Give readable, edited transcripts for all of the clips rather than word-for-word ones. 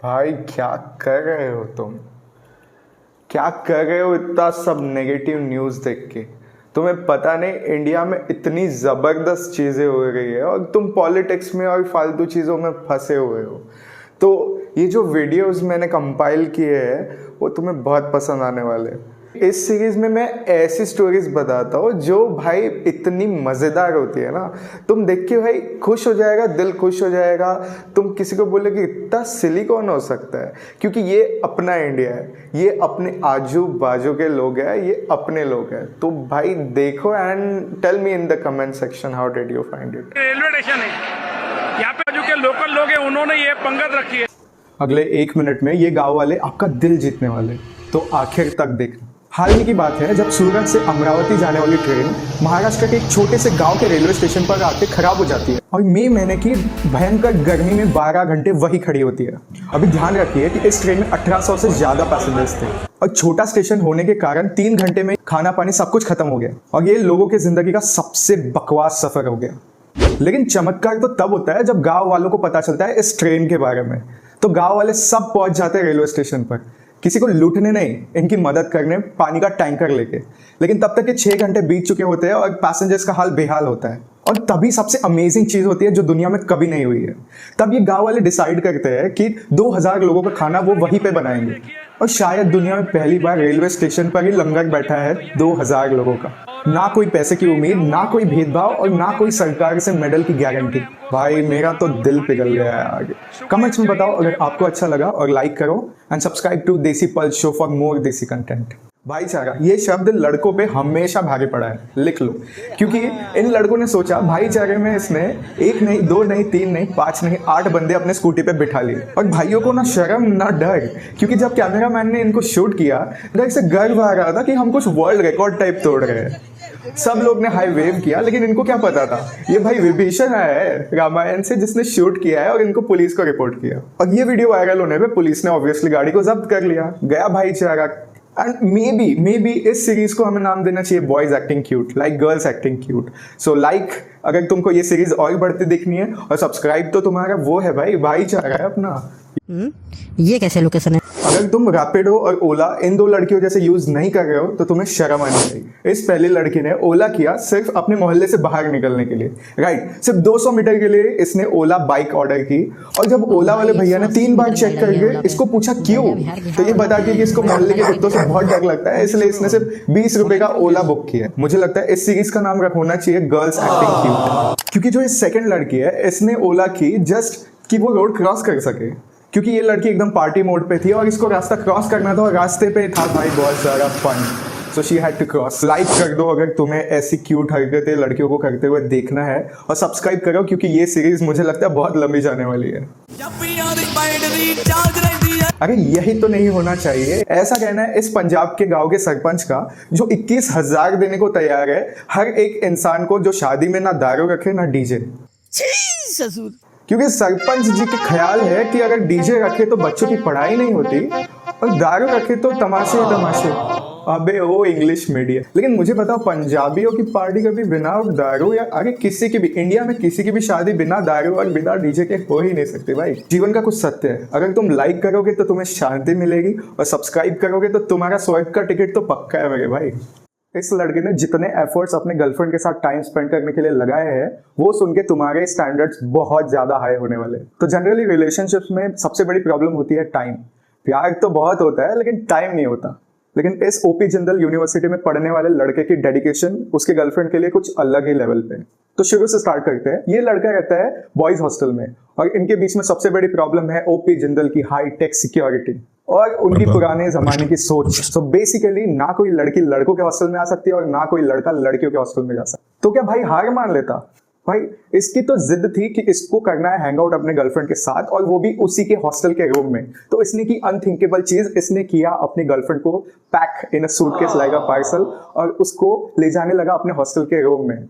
भाई क्या कर रहे हो तुम? क्या कर रहे हो इतना सब नेगेटिव न्यूज़ देख के? तुम्हें पता नहीं इंडिया में इतनी ज़बरदस्त चीज़ें हो रही है और तुम पॉलिटिक्स में और फालतू चीज़ों में फंसे हुए हो। तो ये जो वीडियोस मैंने कंपाइल किए हैं वो तुम्हें बहुत पसंद आने वाले हैं। इस सीरीज में मैं ऐसी स्टोरीज बताता हूँ जो भाई इतनी मज़ेदार होती है ना, तुम देख के भाई खुश हो जाएगा, दिल खुश हो जाएगा। तुम किसी को बोले कि इतना सिली कौन हो सकता है, क्योंकि ये अपना इंडिया है, ये अपने आजू बाजू के लोग हैं, ये अपने लोग हैं। तो भाई देखो and tell me in the comment section how did you find it. Railway station है, यहाँ पे जो के लोकल लोग हैं उन्होंने ये पंगत रखी है। अगले 1 मिनट में ये गांव वाले आपका दिल जीतने वाले, तो आखिर तक देखना। हाल ही की बात है जब सूरत से अमरावती जाने वाली ट्रेन महाराष्ट्र के एक छोटे से गांव के रेलवे स्टेशन पर आके खराब हो जाती है और मई महीने की भयंकर गर्मी में 12 घंटे वही खड़ी होती है। अभी ध्यान रखिए कि इस ट्रेन में 1800 से ज्यादा पैसेंजर्स थे और छोटा स्टेशन होने के कारण 3 घंटे में खाना पानी सब कुछ खत्म हो गया और ये लोगों की जिंदगी का सबसे बकवास सफर हो गया। लेकिन चमत्कार तो तब होता है जब गाँव वालों को पता चलता है इस ट्रेन के बारे में। तो गाँव वाले सब पहुंच जाते हैं रेलवे स्टेशन पर, किसी को लूटने नहीं, इनकी मदद करने पानी का टैंकर लेके। लेकिन तब तक के 6 घंटे बीत चुके होते हैं और पैसेंजर्स का हाल बेहाल होता है। और तभी सबसे अमेजिंग चीज होती है जो दुनिया में कभी नहीं हुई है। तब ये गांव वाले डिसाइड करते हैं कि 2000 लोगों का खाना वो वहीं पे बनाएंगे और शायद दुनिया में पहली बार रेलवे स्टेशन पर ही लंगर बैठा है 2000 लोगों का। ना कोई पैसे की उम्मीद, ना कोई भेदभाव और ना कोई सरकार से मेडल की गारंटी। भाई मेरा तो दिल पिघल गया है आगे। कमेंट्स में बताओ अगर आपको अच्छा लगा और लाइक करो एंड सब्सक्राइब टू देसी पल्स शो फॉर मोर देसी कंटेंट। भाईचारा ये शब्द लड़कों पे हमेशा भारी पड़ा है, लिख लो, क्योंकि इन लड़कों ने सोचा भाईचारे में इसने 1 नहीं 2 नहीं 3 नहीं 5 नहीं 8 बंदे अपने स्कूटी पे बिठा लिए। और भाइयों को ना शर्म ना डर, क्योंकि जब कैमरामैन ने इनको शूट किया डर से गर्व आ रहा था कि हम कुछ वर्ल्ड रिकॉर्ड टाइप तोड़ रहे हैं। सब लोग ने हाई वेव किया, लेकिन इनको क्या पता था ये भाई विभीषण आया है रामायण से जिसने शूट किया है और इनको पुलिस को रिपोर्ट किया। और ये वीडियो वायरल होने पे पुलिस ने ऑब्वियसली गाड़ी को जब्त कर लिया। गया भाईचारा। एंड मे बी इस सीरीज को हमें नाम देना चाहिए boys acting cute like girls acting cute. So like अगर तुमको ये सीरीज और बढ़ती देखनी है, और सब्सक्राइब तो तुम्हारा वो है भाई, भाईचारा है अपना। ये कैसे लोकेशन है? अगर तुम रैपिडो और ओला इन 2 लड़कियों जैसे यूज नहीं कर रहे हो तो तुम्हें शर्म आनी चाहिए। इस पहली लड़की ने ओला किया सिर्फ अपने मोहल्ले से बाहर निकलने के लिए, राइट। सिर्फ 200 मीटर के लिए इसने ओला बाइक ऑर्डर की और जब ओला वाले भैया ने 3 बार चेक करके इसको पूछा क्यों, तो ये बताती है कि इसको मोहल्ले के कुत्तों से बहुत डर लगता है, इसलिए इसने सिर्फ 20 रुपए का ओला बुक किया। मुझे लगता है इस सीरीज का नाम होना चाहिए गर्ल्स एक्टिंग क्यूट, क्योंकि जो ये सेकंड लड़की है इसने ओला की जस्ट कि वो रोड क्रॉस कर सके, क्योंकि ये लड़की एकदम पार्टी मोड पे थी और इसको रास्ता क्रॉस करना था और रास्ते पे था भाई बहुत सारा fun, so she had to cross. Like कर दो अगर तुम्हें ऐसी क्यूट हरकतें लड़कियों को करते हुए देखना है, और सब्सक्राइब करो क्योंकि ये सीरीज मुझे लगता है बहुत लंबी जाने वाली है। अरे यही तो नहीं होना चाहिए, ऐसा कहना है इस पंजाब के गांव के सरपंच का जो 21,000 देने को तैयार है हर एक इंसान को जो शादी में ना दारू रखे ना डीजे। क्योंकि सरपंच जी के ख्याल है कि अगर डीजे रखे तो बच्चों की पढ़ाई नहीं होती और दारू रखे तो तमाशे ही तमाशे। अबे ओ इंग्लिश मीडियम। लेकिन मुझे बताओ पंजाबियों की पार्टी कभी बिना दारू या आगे किसी की भी इंडिया में किसी की भी शादी बिना दारू और बिना डीजे के हो ही नहीं सकती भाई। जीवन का कुछ सत्य है, अगर तुम लाइक करोगे तो तुम्हें शांति मिलेगी और सब्सक्राइब करोगे तो तुम्हारा स्वर्ग का टिकट तो पक्का है मेरे भाई। इस लड़के ने जितने एफर्ट्स अपने गर्लफ्रेंड के साथ टाइम स्पेंड करने के लिए लगाए हैं वो सुन के तुम्हारे स्टैंडर्ड्स बहुत ज्यादा हाई होने वाले। तो जनरली रिलेशनशिप्स में सबसे बड़ी प्रॉब्लम होती है टाइम। प्यार तो बहुत होता है लेकिन टाइम नहीं होता। लेकिन इस ओपी जिंदल यूनिवर्सिटी में पढ़ने वाले लड़के की डेडिकेशन उसके गर्लफ्रेंड के लिए कुछ अलग ही लेवल पे। तो शुरू से स्टार्ट करते हैं। ये लड़का रहता है बॉयज हॉस्टल में और इनके बीच में सबसे बड़ी प्रॉब्लम है ओपी जिंदल की हाई टेक सिक्योरिटी और उनकी पुराने जमाने की सोच। सो बेसिकली ना कोई लड़की लड़कों के हॉस्टल में आ सकती है और ना कोई लड़का लड़कियों के हॉस्टल में जा सकता। तो क्या भाई हार मान लेता? भाई इसकी तो जिद थी कि इसको करना है हैंग आउट अपने गर्लफ्रेंड के साथ और वो भी उसी के हॉस्टल के रूम में। तो इसने की अनथिंकेबल चीज, इसने किया अपनी गर्लफ्रेंड को पैक इन अ सूटकेस लाइक अ पार्सल और उसको ले जाने लगा अपने हॉस्टल के रूम में।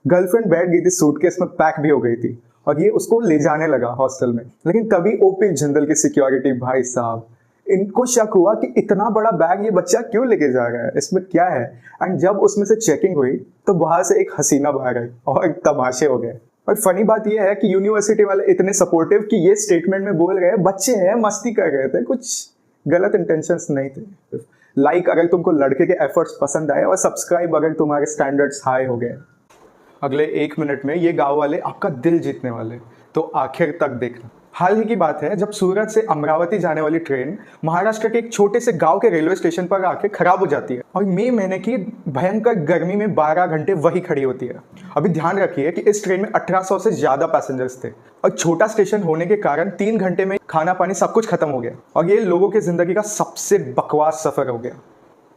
गर्लफ्रेंड बैठ गई थी, सूटकेस में पैक भी हो गई थी और ये उसको ले जाने लगा हॉस्टल में। लेकिन तभी ओपी जिंदल की सिक्योरिटी भाई साहब, इनको शक हुआ कि इतना बड़ा बैग ये बच्चा क्यों लेके जा रहा है, इसमें क्या है। एंड जब उसमें से चेकिंग हुई तो बाहर से एक हसीना बाहर आई और तमाशे हो गए। और फनी बात यह है कि यूनिवर्सिटी वाले इतने सपोर्टिव कि ये स्टेटमेंट में बोल रहे हैं बच्चे हैं मस्ती कर रहे थे, कुछ गलत इंटेंशंस नहीं थे। लाइक अगर तुमको लड़के के एफर्ट्स पसंद आए और सब्सक्राइब अगर तुम्हारे स्टैंडर्ड्स हाई हो गए। अगले 1 मिनट में ये गांव वाले आपका दिल जीतने वाले, तो आखिर तक देखना। हाल ही की बात है जब सूरत से अमरावती जाने वाली ट्रेन महाराष्ट्र के एक छोटे से गांव के रेलवे स्टेशन पर आके खराब हो जाती है और मई महीने की भयंकर गर्मी में 12 घंटे वही खड़ी होती है। अभी ध्यान रखिए कि इस ट्रेन में 1800 से ज्यादा पैसेंजर्स थे और छोटा स्टेशन होने के कारण 3 घंटे में खाना पानी सब कुछ खत्म हो गया और ये लोगों की जिंदगी का सबसे बकवास सफर हो गया।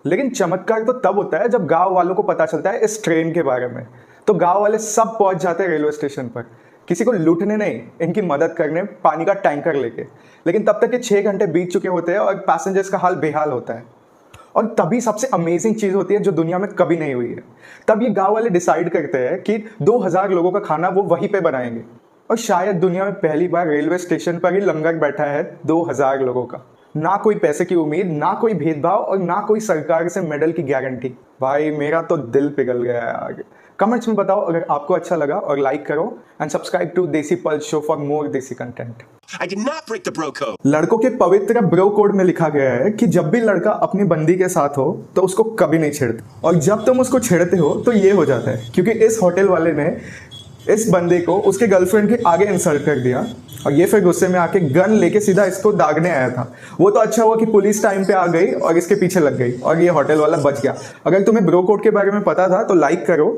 लेकिन चमत्कार तो तब होता है जब गाँव वालों को पता चलता है इस ट्रेन के बारे में, तो गाँव वाले सब पहुंच जाते हैं रेलवे स्टेशन पर, किसी को लूटने नहीं, इनकी मदद करने पानी का टैंकर लेके। लेकिन तब तक के 6 घंटे बीत चुके होते हैं और पैसेंजर्स का हाल बेहाल होता है। और तभी सबसे अमेजिंग चीज़ होती है जो दुनिया में कभी नहीं हुई है। तब ये गांव वाले डिसाइड करते हैं कि 2000 लोगों का खाना वो वहीं पे बनाएंगे और शायद दुनिया में पहली बार रेलवे स्टेशन पर ही लंगर बैठा है 2000 लोगों का। ना कोई पैसे की उम्मीद, ना कोई भेदभाव और ना कोई सरकार से मेडल की गारंटी। भाई मेरा तो दिल पिघल गया है आगे। कमेंट्स में बताओ अगर आपको अच्छा लगा और लाइक करो एंड सब्सक्राइब टू देसी पल्स शो फॉर मोर देसी content. I did not break the bro code. लड़कों के पवित्र ब्रो कोड में लिखा गया है कि जब भी लड़का अपनी बंदी के साथ हो तो उसको कभी नहीं छेड़ते, और जब तुम उसको छेड़ते हो तो ये हो जाता है, क्योंकि इस होटल वाले ने इस बंदे को उसके गर्लफ्रेंड के आगे इंसल्ट कर दिया और ये फिर गुस्से में आके गन लेके सीधा इसको दागने आया था। वो तो अच्छा हुआ कि पुलिस टाइम पे आ गई और इसके पीछे लग गई और ये होटल वाला बच गया। अगर तुम्हें ब्रो कोड के बारे में पता था तो लाइक करो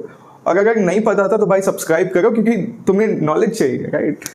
और अगर नहीं पता था तो भाई सब्सक्राइब करो, क्योंकि तुम्हें नॉलेज चाहिए, राइट।